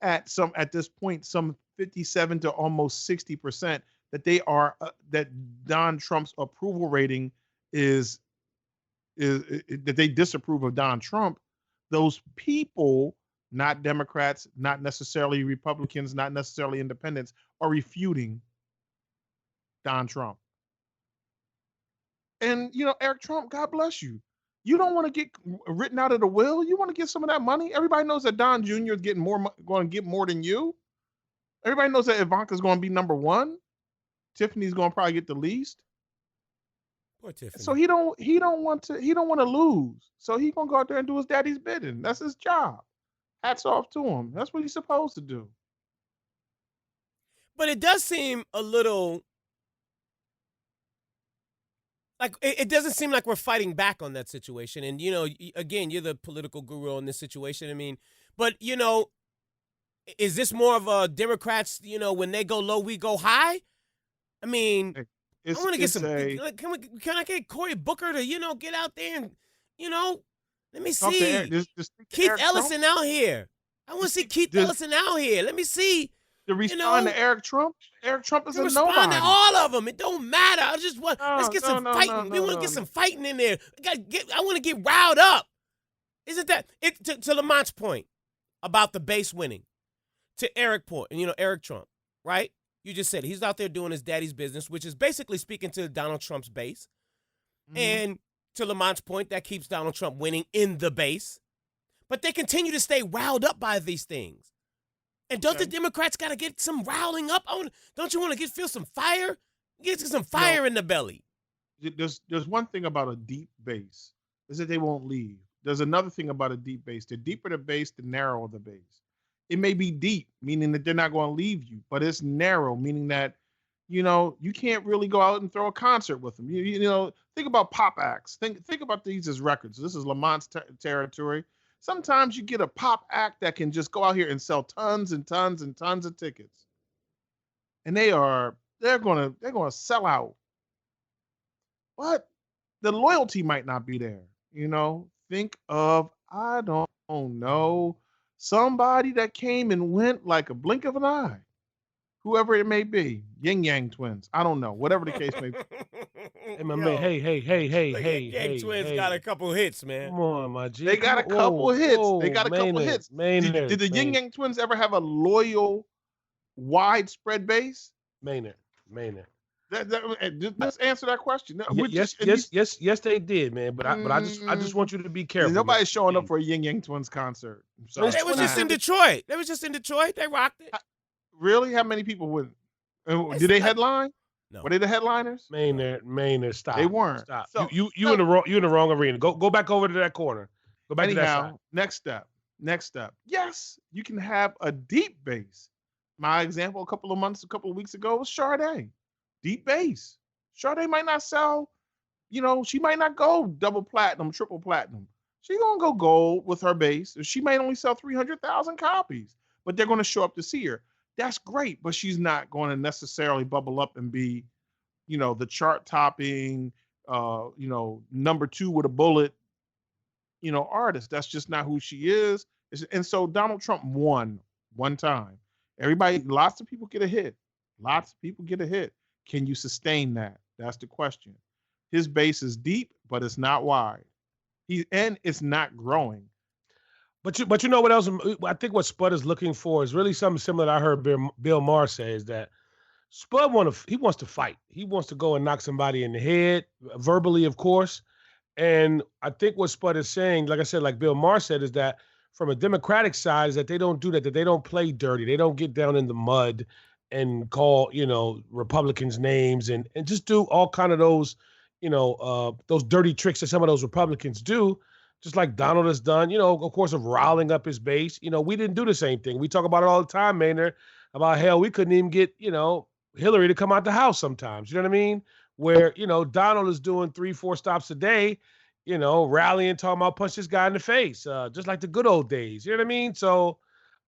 at this point some 57 to almost 60% that they are that Don Trump's approval rating is that they disapprove of Don Trump. Those people, not Democrats, not necessarily Republicans, not necessarily independents, are refuting Don Trump. And you know, Eric Trump, God bless you. You don't want to get written out of the will. You want to get some of that money. Everybody knows that Don Jr. is getting more, going to get more than you. Everybody knows that Ivanka's going to be number one. Tiffany's going to probably get the least. Poor Tiffany. So he don't want to lose. So he's going to go out there and do his daddy's bidding. That's his job. Hats off to him. That's what he's supposed to do. But it does seem a little like it doesn't seem like we're fighting back on that situation. And, you know, again, you're the political guru on this situation. I mean, but, you know, is this more of a Democrats, you know, when they go low, we go high? I mean, I want to get some. Can I get Cory Booker to, you know, get out there and, you know, let me see Keith Ellison out here. I want to see Keith Ellison out here. Let me see. To respond to Eric Trump? Eric Trump is a nobody. Respond to all of them. It don't matter. I just want let's get some fighting. We want to get some fighting in there. I want to get riled up. Isn't that it? To Lamont's point about the base winning, to Eric Trump, right? You just said he's out there doing his daddy's business, which is basically speaking to Donald Trump's base. Mm-hmm. And to Lamont's point, that keeps Donald Trump winning in the base. But they continue to stay riled up by these things. And don't the Democrats got to get some riling up? Don't you want to feel some fire? Get some fire in the belly. There's one thing about a deep base is that they won't leave. There's another thing about a deep base. The deeper the base, the narrower the base. It may be deep, meaning that they're not going to leave you, but it's narrow, meaning that, you know, you can't really go out and throw a concert with them. You know, think about pop acts. Think about these as records. This is Lamont's territory. Sometimes you get a pop act that can just go out here and sell tons and tons and tons of tickets. And they're gonna sell out. But the loyalty might not be there. You know, think of, I don't know, somebody that came and went like a blink of an eye. Whoever it may be. Yin Yang Twins. I don't know. Whatever the case may be. Hey, my man. Hey. Yang Twins got a couple hits, man. Come on, my G. They got a couple hits. Did the Yin Yang Twins ever have a loyal, widespread base? Maynard. Let's answer that question. Yes, they did, man. But I just want you to be careful. Nobody's showing up for a Yin Yang Twins concert. So they was just in Detroit. They rocked it. Really? How many people went? Did they headline? No. Were they the headliners? Maynard, stop. They weren't. Stop. So, you in the wrong arena. Go back over to that corner. Go back to that side. Next step. Yes, you can have a deep base. My example a couple of weeks ago was Sade. Deep base. Sade might not sell, you know, she might not go double platinum, triple platinum. She's gonna go gold with her base. She might only sell 300,000 copies, but they're gonna show up to see her. That's great, but she's not going to necessarily bubble up and be, you know, the chart topping, you know, number 2 with a bullet, you know, artist. That's just not who she is. And so Donald Trump won one time. Lots of people get a hit. Can you sustain that? That's the question. His base is deep, but it's not wide. And it's not growing. But you know what else? I think what Spud is looking for is really something similar that I heard Bill Maher say, is that Spud wants to fight. He wants to go and knock somebody in the head, verbally, of course. And I think what Spud is saying, like I said, like Bill Maher said, is that from a Democratic side, is that they don't do that they don't play dirty. They don't get down in the mud and call, Republicans names and just do all kind of those, those dirty tricks that some of those Republicans do, just like Donald has done, of course, of riling up his base. We didn't do the same thing. We talk about it all the time, Maynard, about hell, we couldn't even get, Hillary to come out the house sometimes. You know what I mean? Where, Donald is doing 3-4 stops a day, rallying, talking about punch this guy in the face, just like the good old days. You know what I mean? So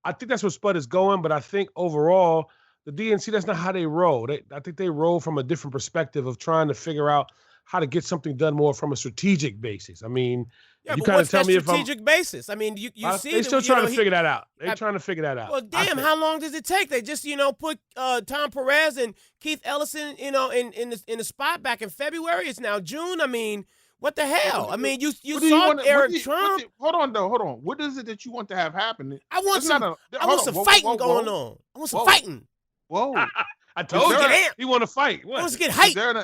I think that's where Spud is going. But I think overall, the DNC, that's not how they roll. I think they roll from a different perspective of trying to figure out how to get something done more from a strategic basis. I mean, Yeah, you but kind of what's tell that me if I'm. strategic basis? I mean, you see They're that, still trying to he- figure that out. They're I- trying to figure that out. Well, I damn, think. how long does it take? They just, put Tom Perez and Keith Ellison, in the spot back in February. It's now June. I mean, what the hell? I mean, you What do you saw wanna- what Eric do you- what Trump. do- Hold on, though. Hold on. What is it that you want to have happen? I want It's some. not a- I hold want on. some Whoa, fighting whoa, going whoa. on. I want some Whoa. fighting. Whoa. I told Is you there- he want to fight. I What? want to get Is hype. there an,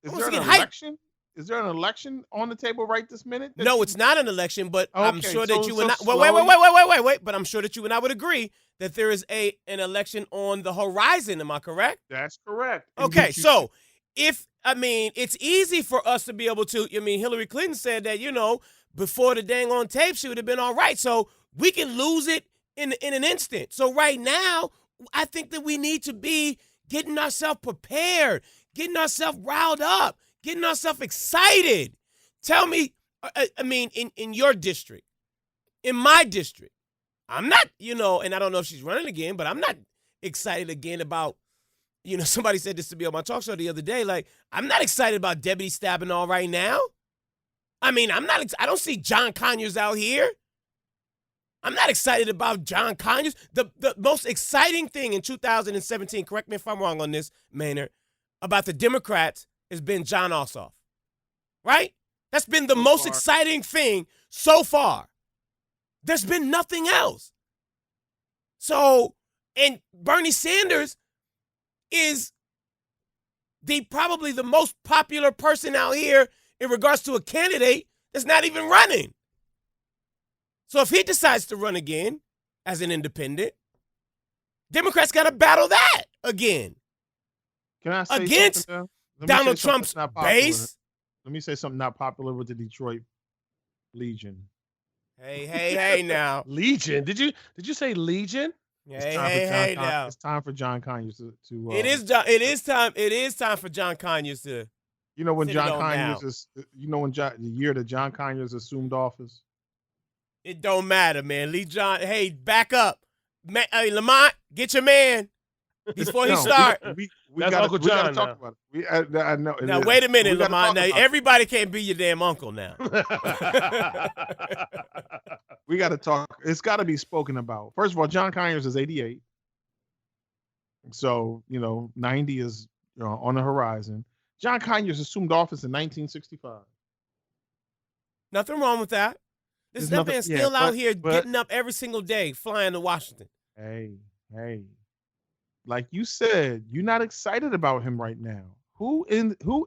is wants there to an get hype. election? Is there an election on the table right this minute? that No, you- it's not an election, but I'm Okay, sure that so- you so and I. slowly- Wait. But I'm sure that you and I would agree that there is an election on the horizon. Am I correct? That's correct. In Okay, which you- so it's easy for us to be able to. Hillary Clinton said that before the dang on tape, she would have been all right. So we can lose it in an instant. So right now, I think that we need to be getting ourselves prepared, getting ourselves riled up, getting ourselves excited. Tell me, in your district, in my district, I'm not, and I don't know if she's running again, but I'm not excited again about, somebody said this to me on my talk show the other day. Like, I'm not excited about Deputy Stabenow right now. I mean, I don't see John Conyers out here. I'm not excited about John Conyers. The most exciting thing in 2017, correct me if I'm wrong on this, Maynard, about the Democrats has been John Ossoff. Right? That's been the most exciting thing so far. There's been nothing else. So, and Bernie Sanders is probably the most popular person out here in regards to a candidate that's not even running. So if he decides to run again as an independent, Democrats got to battle that again. Can I say against something, Let me Donald say something Trump's not popular. base. Let me say something not popular with the Detroit Legion. Hey now. Legion. Did you say Legion? Hey now. It's time for John Conyers to It is time for John Conyers to. You know when sit it John on Conyers down. is the year that John Conyers assumed office? It don't matter, man. Hey, back up. Hey, Lamont, get your man before he No, start. We That's gotta, Uncle we gotta John talk now. about it. I know. Now, Yeah. wait a minute, We gotta Lamont. talk Now, about it. everybody can't be your damn uncle now. We got to talk. It's got to be spoken about. First of all, John Conyers is 88. So, 90 is on the horizon. John Conyers assumed office in 1965. Nothing wrong with that. There's That nothing- man's yeah, still out but- here but- getting up every single day, flying to Washington. Hey. Like you said, you're not excited about him right now. Who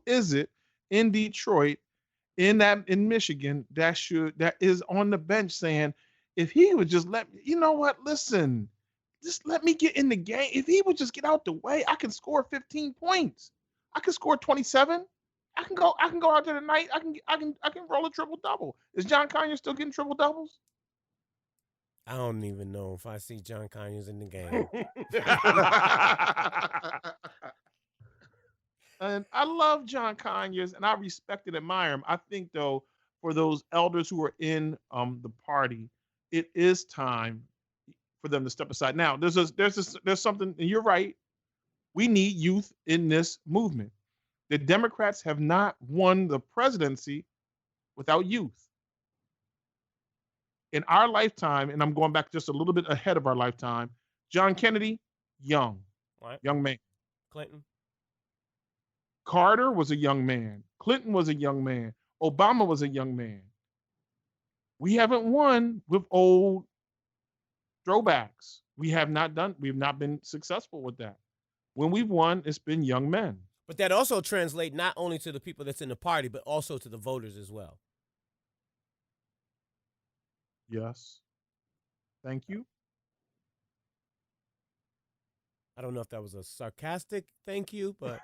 is it in Detroit, in Michigan, that is on the bench saying, if he would just listen, just let me get in the game. If he would just get out the way, I can score 15 points. I can score 27. I can go out there tonight. I can roll a triple double. Is John Conyers still getting triple doubles? I don't even know if I see John Conyers in the game. And I love John Conyers, and I respect and admire him. I think, though, for those elders who are in the party, it is time for them to step aside. Now, there's something, and you're right. We need youth in this movement. The Democrats have not won the presidency without youth. In our lifetime, and I'm going back just a little bit ahead of our lifetime, John Kennedy, young man. Clinton. Carter was a young man. Clinton was a young man. Obama was a young man. We haven't won with old throwbacks. We've not been successful with that. When we've won, it's been young men. But that also translates not only to the people that's in the party, but also to the voters as well. Yes. Thank you. I don't know if that was a sarcastic thank you, but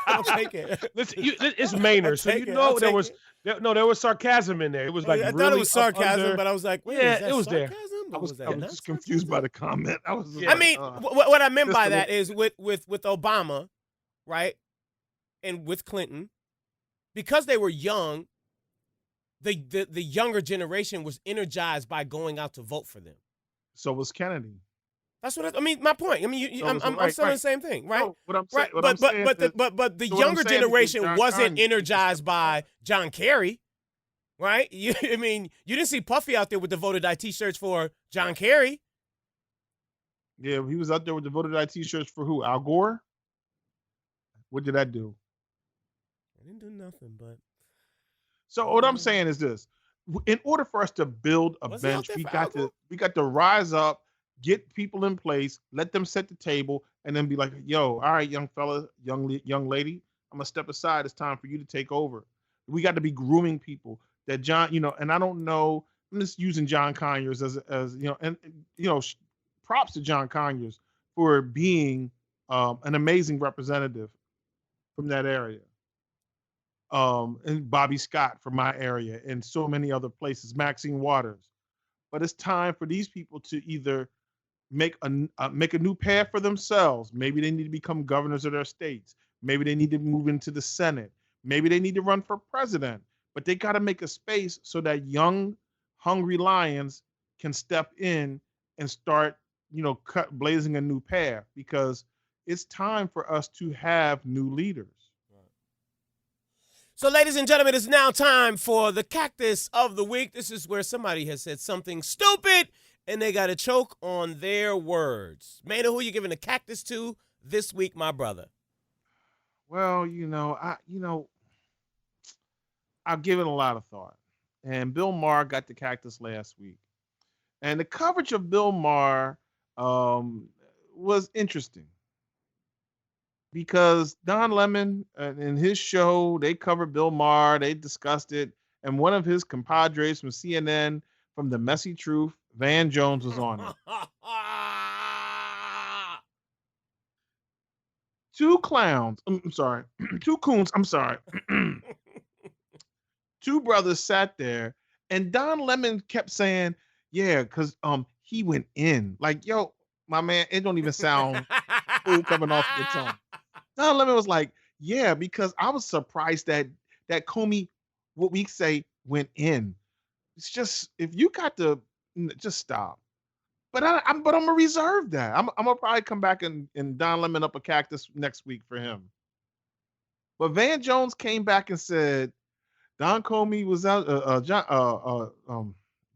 I'll take it. Listen, it's Maynard, so you know there was sarcasm in there. It was like I really thought it was sarcasm, under. but I was like, wait, Yeah, is that it was there. sarcasm? I was that just confused by the comment. I was. Just I mean, what I meant by just a that is with Obama, right, and with Clinton, because they were young, the younger generation was energized by going out to vote for them. So was Kennedy. That's what I mean. My point. I mean, I'm saying the same thing, right? No, what I'm saying, right. But the younger generation wasn't energized by John Kerry, right? I mean, you didn't see Puffy out there with the voted I T-shirts for John Kerry. Yeah, he was out there with the voted I T-shirts for who? Al Gore. What did that do? I didn't do nothing, but. So what I'm saying is this: in order for us to build a bench, we got to rise up, get people in place, let them set the table, and then be like, "Yo, all right, young fella, young lady, I'm gonna step aside. It's time for you to take over." We got to be grooming people. That John, and I don't know. I'm just using John Conyers as and props to John Conyers for being an amazing representative from that area. And Bobby Scott from my area and so many other places, Maxine Waters. But it's time for these people to either make a new path for themselves. Maybe they need to become governors of their states. Maybe they need to move into the Senate. Maybe they need to run for president. But they got to make a space so that young, hungry lions can step in and start, blazing a new path, because it's time for us to have new leaders. So, ladies and gentlemen, it's now time for the Cactus of the Week. This is where somebody has said something stupid and they got to choke on their words. Maynard, who you giving the cactus to this week, my brother? Well, I've given a lot of thought. And Bill Maher got the cactus last week. And the coverage of Bill Maher was interesting. Because Don Lemon in his show, they covered Bill Maher, they discussed it, and one of his compadres from CNN, from The Messy Truth, Van Jones, was on it. Two coons, two brothers sat there, and Don Lemon kept saying, yeah, because he went in. Like, yo, my man, it don't even sound cool coming off your tongue. Don Lemon was like, yeah, because I was surprised that Comey, what we say, went in. It's just, if you got to, just stop. But I'm gonna reserve that. I'm gonna probably come back and Don Lemon up a cactus next week for him. But Van Jones came back and said, Don Comey was out,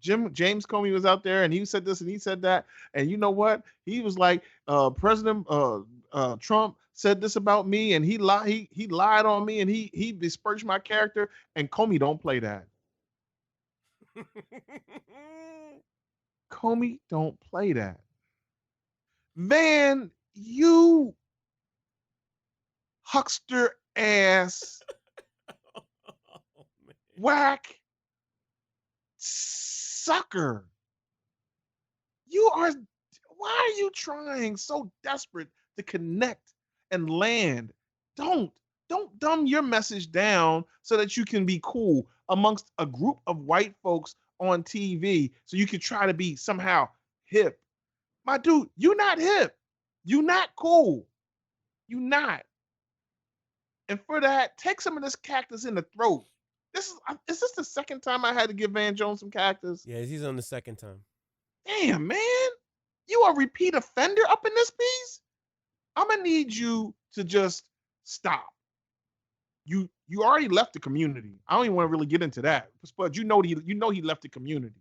James Comey was out there, and he said this and he said that, and you know what? He was like, President Trump said this about me, and he lied on me, and he besmirched my character, and Comey don't play that. Comey don't play that. Van, you huckster ass whack sucker. Why are you trying so desperate to connect and land? Don't dumb your message down so that you can be cool amongst a group of white folks on TV so you can try to be somehow hip. My dude, you're not hip. You're not cool. You're not. And for that, take some of this cactus in the throat. Is this the second time I had to give Van Jones some cactus? Yeah, he's on the second time. Damn, man. You a repeat offender up in this piece? I'm gonna need you to just stop. You already left the community. I don't even want to really get into that. But you know he left the community.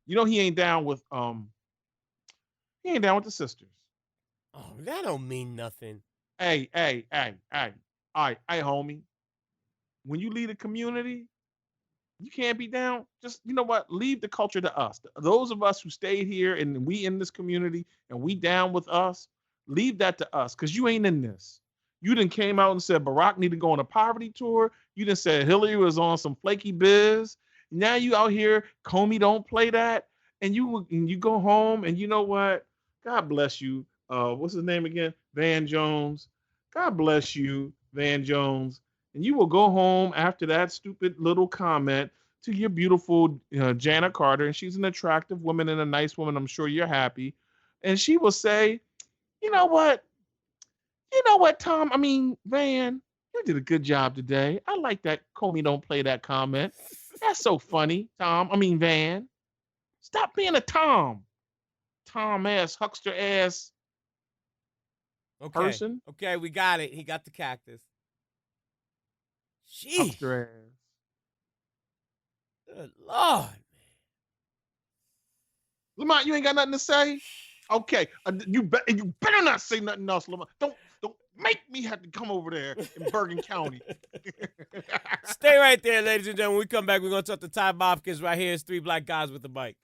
You know he ain't down with the sisters. Oh, that don't mean nothing. Hey. All right, homie. When you lead a community, you can't be down. Just, you know what? Leave the culture to us. Those of us who stayed here and we in this community and we down with us, leave that to us, because you ain't in this. You done came out and said Barack need to go on a poverty tour. You done said Hillary was on some flaky biz. now you out here, Comey don't play that, and you go home, and you know what? God bless you. What's his name again? Van Jones. God bless you, Van Jones. And you will go home after that stupid little comment to your beautiful Janet Carter, and she's an attractive woman and a nice woman. I'm sure you're happy. And she will say, you know what? You know what, Tom? I mean, Van, you did a good job today. I like that Comey don't play that comment. That's so funny, Tom. I mean, Van. Stop being a Tom. Tom ass, huckster ass person. Okay, we got it. He got the cactus. Jeez. Huckster ass. Good Lord. Lamont, you ain't got nothing to say? Okay. You better not say nothing else, Lamont. Don't make me have to come over there in Bergen County. Stay right there, ladies and gentlemen. When we come back, we're going to talk to Ty Mopkins right here. It's Three Black Guys with the Mic.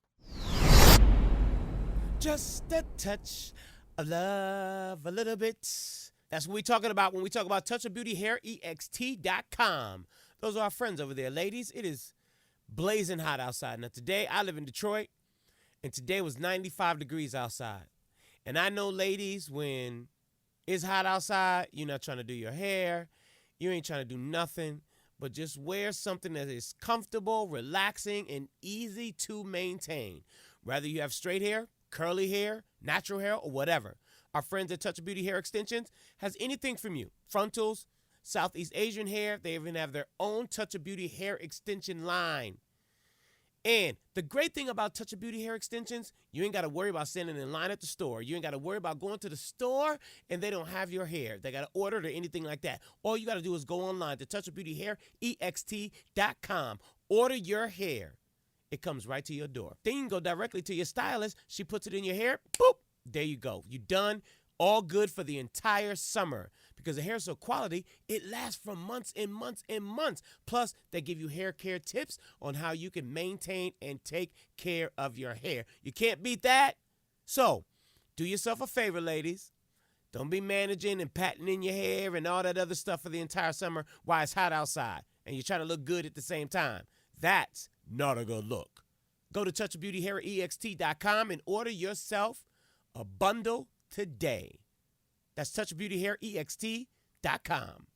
Just a touch of love, a little bit. That's what we're talking about when we talk about Touch of Beauty Hair, EXT.com. Those are our friends over there, ladies. It is blazing hot outside. Now, today, I live in Detroit, and today was 95 degrees outside. And I know, ladies, when it's hot outside, you're not trying to do your hair. You ain't trying to do nothing, but just wear something that is comfortable, relaxing, and easy to maintain. Whether you have straight hair, curly hair, natural hair, or whatever. Our friends at Touch of Beauty Hair Extensions has anything from you. Frontals, Southeast Asian hair. They even have their own Touch of Beauty hair extension line. And the great thing about Touch of Beauty hair extensions, you ain't got to worry about standing in line at the store. You ain't got to worry about going to the store and they don't have your hair. They got to order it or anything like that. All you got to do is go online to Touch of Beauty Hair, EXT.com. Order your hair. It comes right to your door. Then you can go directly to your stylist. She puts it in your hair. Boop. There you go. You done. All good for the entire summer. Because the hair is so quality, it lasts for months and months and months. Plus, they give you hair care tips on how you can maintain and take care of your hair. You can't beat that. So, do yourself a favor, ladies. Don't be managing and patting in your hair and all that other stuff for the entire summer while it's hot outside. And you're trying to look good at the same time. That's not a good look. Go to touchofbeautyhair.ext.com and order yourself a bundle today. That's touchofbeautyhair.ext.com.